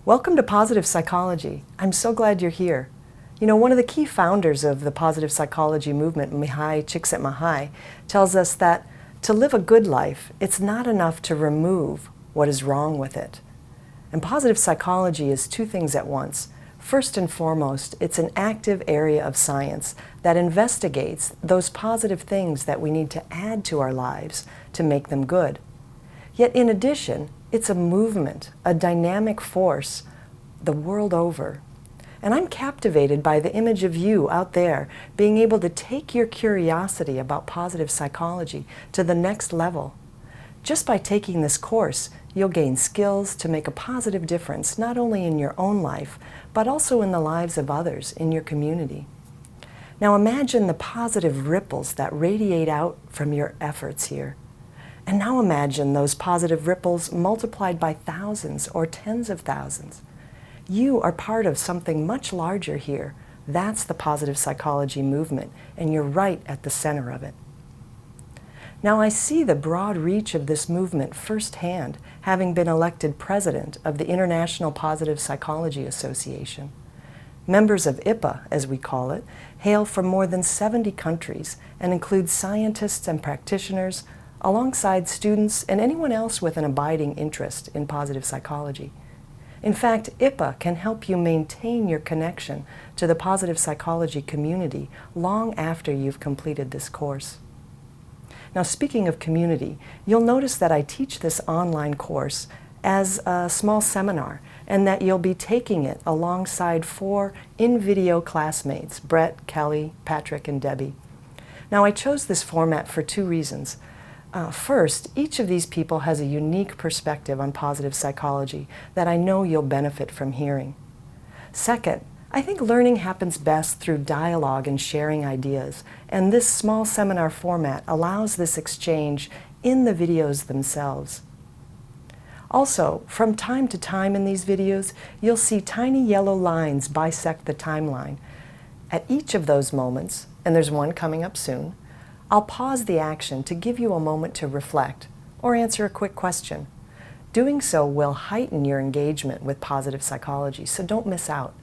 Welcome to Positive Psychology. I'm so glad you're here. You know, one of the key founders of the positive psychology movement, Mihaly Csikszentmihalyi, tells us that to live a good life, it's not enough to remove what is wrong with it. And positive psychology is two things at once. First and foremost, it's an active area of science that investigates those positive things that we need to add to our lives to make them good. Yet in addition, it's a movement, a dynamic force the world over. And I'm captivated by the image of you out there being able to take your curiosity about positive psychology to the next level. Just by taking this course, you'll gain skills to make a positive difference not only in your own life, but also in the lives of others in your community. Now imagine the positive ripples that radiate out from your efforts here. And now imagine those positive ripples multiplied by thousands or tens of thousands. You are part of something much larger here. That's the positive psychology movement, and you're right at the center of it. Now I see the broad reach of this movement firsthand, having been elected president of the International Positive Psychology Association. Members of IPA, as we call it, hail from more than 70 countries and include scientists and practitioners, alongside students and anyone else with an abiding interest in positive psychology. In fact, IPA can help you maintain your connection to the positive psychology community long after you've completed this course. Now, speaking of community, you'll notice that I teach this online course as a small seminar, and that you'll be taking it alongside 4 in-video classmates, Brett, Kelly, Patrick, and Debbie. Now, I chose this format for 2 reasons. First, each of these people has a unique perspective on positive psychology that I know you'll benefit from hearing. Second, I think learning happens best through dialogue and sharing ideas, and this small seminar format allows this exchange in the videos themselves. Also, from time to time in these videos, you'll see tiny yellow lines bisect the timeline. At each of those moments, and there's one coming up soon, I'll pause the action to give you a moment to reflect or answer a quick question. Doing so will heighten your engagement with positive psychology, so don't miss out.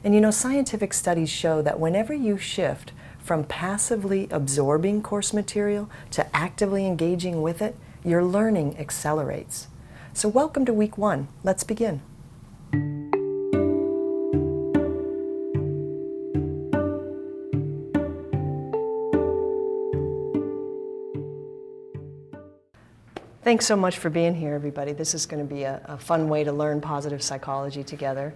And you know, scientific studies show that whenever you shift from passively absorbing course material to actively engaging with it, your learning accelerates. So welcome to week 1. Let's begin. Thanks so much for being here, everybody. This is going to be a fun way to learn positive psychology together.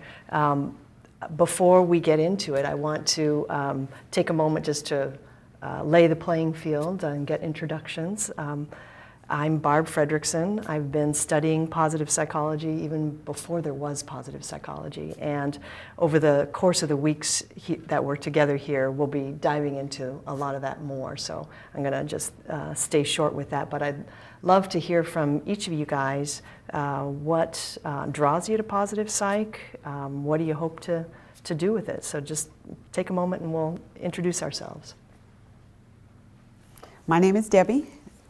Before we get into it, I want to take a moment just to lay the playing field and get introductions. I'm Barbara Fredrickson. I've been studying positive psychology even before there was positive psychology. And over the course of the weeks that we're together here, we'll be diving into a lot of that more. So I'm going to just stay short with that. But I'd love to hear from each of you guys what draws you to positive psych, what do you hope to do with it. So just take a moment and we'll introduce ourselves. My name is Debbie.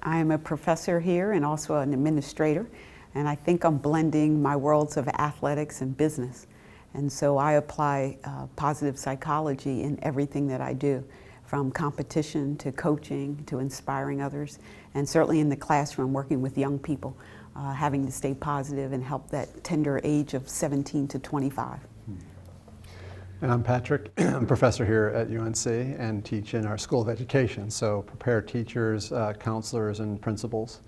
I am a professor here and also an administrator, and I think I'm blending my worlds of athletics and business. And so I apply positive psychology in everything that I do, from competition to coaching to inspiring others, and certainly in the classroom working with young people, having to stay positive and help that tender age of 17 to 25. And I'm Patrick. I'm a professor here at UNC and teach in our School of Education, so prepare teachers, counselors, and principals.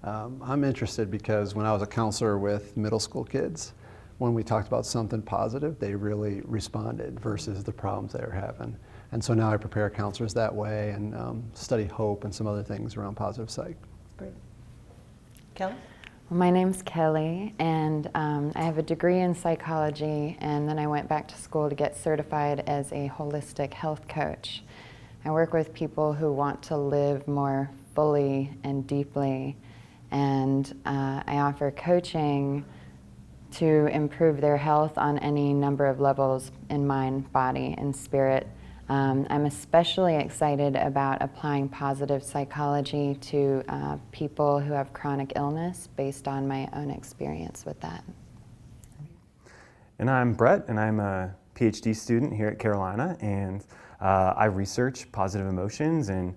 I'm interested because when I was a counselor with middle school kids, when we talked about something positive, they really responded versus the problems they were having. And so now I prepare counselors that way and study hope and some other things around positive psych. Great. Kelly? My name's Kelly, and I have a degree in psychology, and then I went back to school to get certified as a holistic health coach. I work with people who want to live more fully and deeply, and I offer coaching to improve their health on any number of levels in mind, body, and spirit. I'm especially excited about applying positive psychology to people who have chronic illness based on my own experience with that. And I'm Brett, and I'm a PhD student here at Carolina, and I research positive emotions and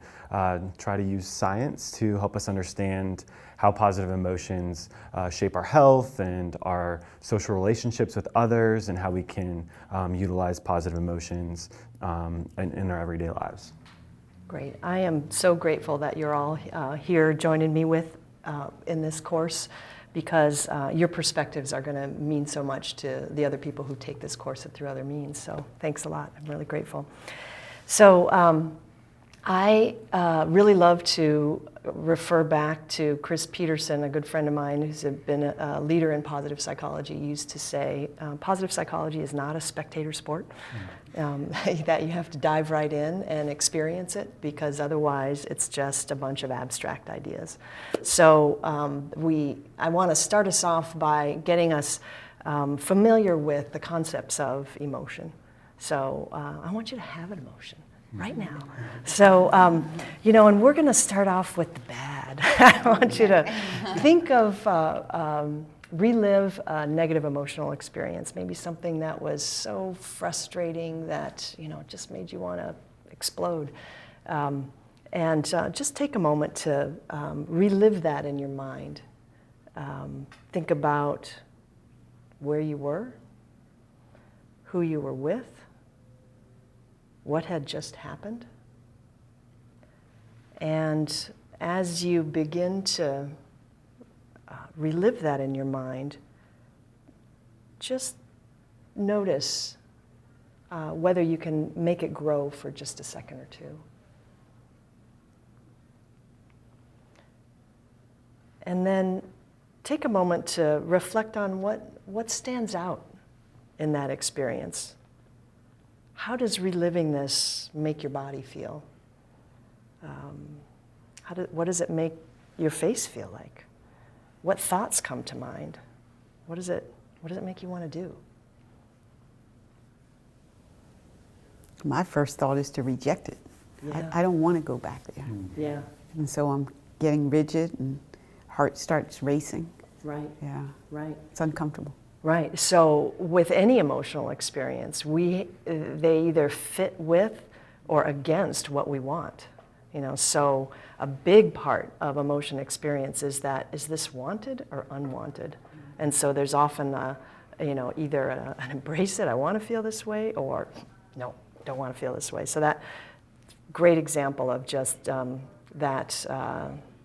try to use science to help us understand how positive emotions shape our health and our social relationships with others, and how we can utilize positive emotions in our everyday lives. Great. I am so grateful that you're all here joining me in this course, because your perspectives are going to mean so much to the other people who take this course through other means. So thanks a lot. I'm really grateful. So I really love to refer back to Chris Peterson, a good friend of mine who's been a leader in positive psychology. He used to say, positive psychology is not a spectator sport, that you have to dive right in and experience it, because otherwise it's just a bunch of abstract ideas. So I want to start us off by getting us familiar with the concepts of emotion. So I want you to have an emotion right now. So, and we're going to start off with the bad. I want you to think of, relive a negative emotional experience, maybe something that was so frustrating that, it just made you want to explode. And just take a moment to relive that in your mind. Think about where you were, who you were with, what had just happened. And as you begin to relive that in your mind, just notice whether you can make it grow for just a second or two. And then take a moment to reflect on what stands out in that experience. How does reliving this make your body feel? What does it make your face feel like? What thoughts come to mind? What does it make you want to do? My first thought is to reject it. Yeah. I don't want to go back there. Yeah. And so I'm getting rigid and heart starts racing. Right. Yeah. Right. It's uncomfortable. Right. So with any emotional experience, they either fit with or against what we want. So a big part of emotion experience is this wanted or unwanted? And so there's often either an embrace it, I want to feel this way, or no, don't want to feel this way. So that great example of just that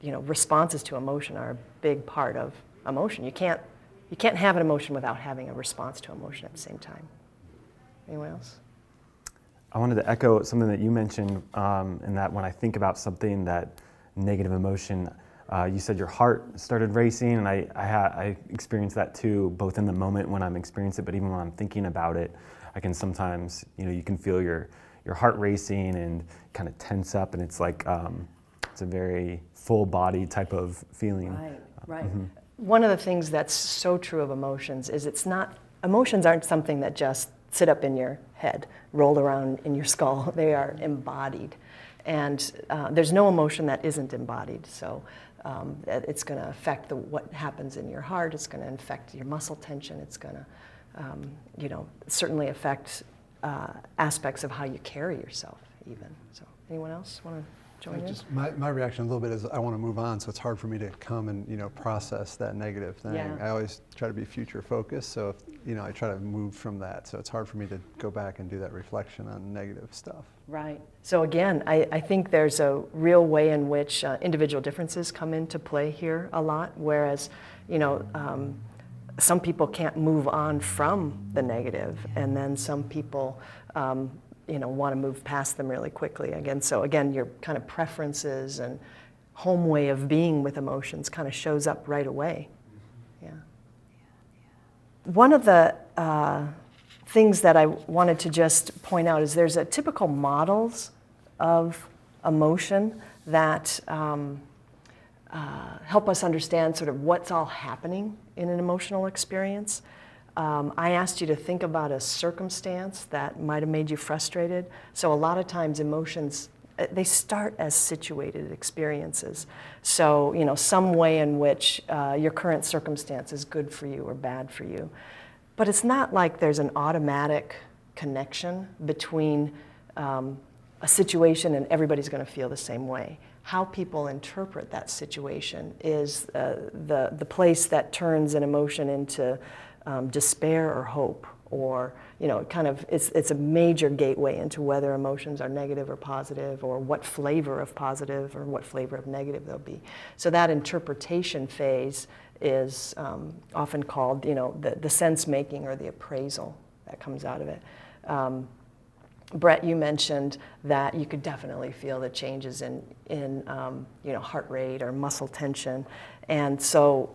responses to emotion are a big part of emotion. You can't have an emotion without having a response to emotion at the same time. Anyone else? I wanted to echo something that you mentioned, in that when I think about something, that negative emotion, you said your heart started racing, and I experienced that too, both in the moment when I'm experiencing it, but even when I'm thinking about it, I can sometimes, you can feel your heart racing and kind of tense up, and it's like, it's a very full body type of feeling. Right, right. Mm-hmm. One of the things that's so true of emotions is emotions aren't something that just sit up in your head, roll around in your skull. They are embodied. And there's no emotion that isn't embodied. So it's going to affect what happens in your heart. It's going to affect your muscle tension. It's going to, certainly affect aspects of how you carry yourself even. So anyone else want to join in? My reaction a little bit is I want to move on, so it's hard for me to come and process that negative thing. Yeah. I always try to be future focused, so I try to move from that. So it's hard for me to go back and do that reflection on negative stuff. Right. So again, I think there's a real way in which individual differences come into play here a lot, whereas some people can't move on from the negative, and then some people want to move past them really quickly. So your kind of preferences and home way of being with emotions kind of shows up right away. Yeah. One of the things that I wanted to just point out is there's a typical models of emotion that help us understand sort of what's all happening in an emotional experience. I asked you to think about a circumstance that might have made you frustrated. So a lot of times emotions, they start as situated experiences. So, some way in which your current circumstance is good for you or bad for you. But it's not like there's an automatic connection between a situation and everybody's going to feel the same way. How people interpret that situation is the place that turns an emotion into despair or hope, or it's a major gateway into whether emotions are negative or positive, or what flavor of positive or what flavor of negative they'll be. So that interpretation phase is often called, the sense making or the appraisal that comes out of it. Brett, you mentioned that you could definitely feel the changes in heart rate or muscle tension. And so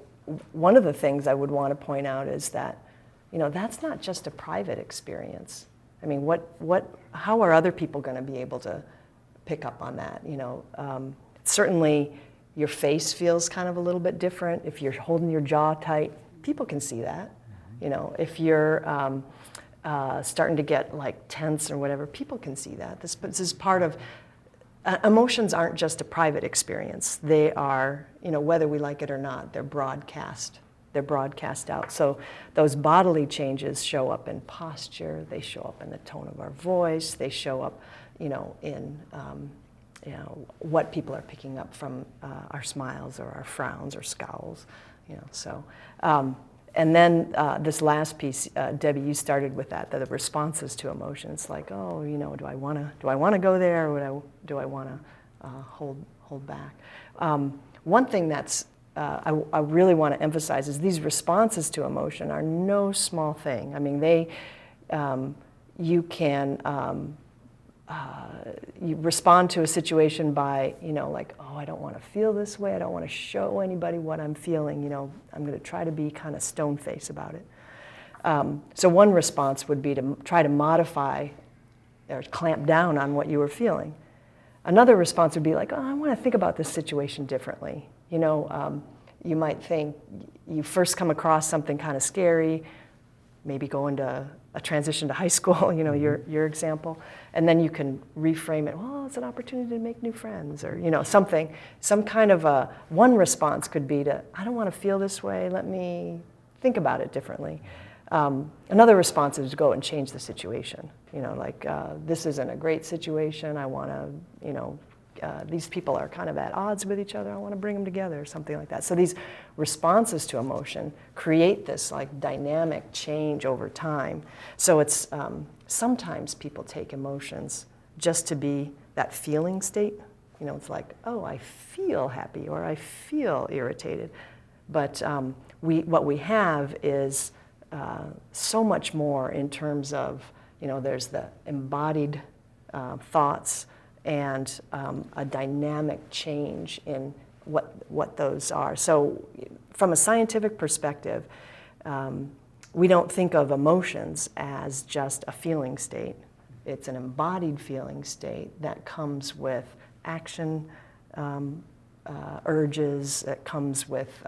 one of the things I would want to point out is that, that's not just a private experience. I mean, how are other people going to be able to pick up on that? Certainly your face feels kind of a little bit different. If you're holding your jaw tight, people can see that. If you're starting to get like tense or whatever, people can see that. This is part of, emotions aren't just a private experience. They are, whether we like it or not, they're broadcast. They're broadcast out. So those bodily changes show up in posture, they show up in the tone of our voice, they show up, in what people are picking up from our smiles or our frowns or scowls, so. And then this last piece, Debbie, you started with that, the responses to emotions, like, oh, do I want to go there, or do I want to hold back? One thing that's I really want to emphasize is these responses to emotion are no small thing. I mean, you can you respond to a situation by, like, oh, I don't want to feel this way. I don't want to show anybody what I'm feeling. I'm going to try to be kind of stone-faced about it. So one response would be to try to modify or clamp down on what you were feeling. Another response would be like, oh, I want to think about this situation differently. You might think you first come across something kind of scary, maybe go into a transition to high school, your example, and then you can reframe it, well, it's an opportunity to make new friends, or, some kind of one response could be to, I don't want to feel this way, let me think about it differently. Another response is to go and change the situation, this isn't a great situation, I want to, these people are kind of at odds with each other, I want to bring them together, something like that. So these responses to emotion create this like dynamic change over time. So it's, sometimes people take emotions just to be that feeling state. It's like, oh, I feel happy or I feel irritated. But what we have is so much more in terms of, there's the embodied thoughts, and a dynamic change in what those are. So from a scientific perspective, we don't think of emotions as just a feeling state. It's an embodied feeling state that comes with action, urges, that comes with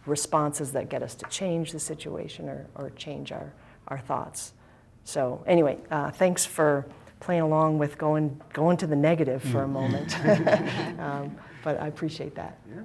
responses that get us to change the situation or change our thoughts. So anyway, thanks for playing along with going to the negative for a moment. But I appreciate that. Yeah.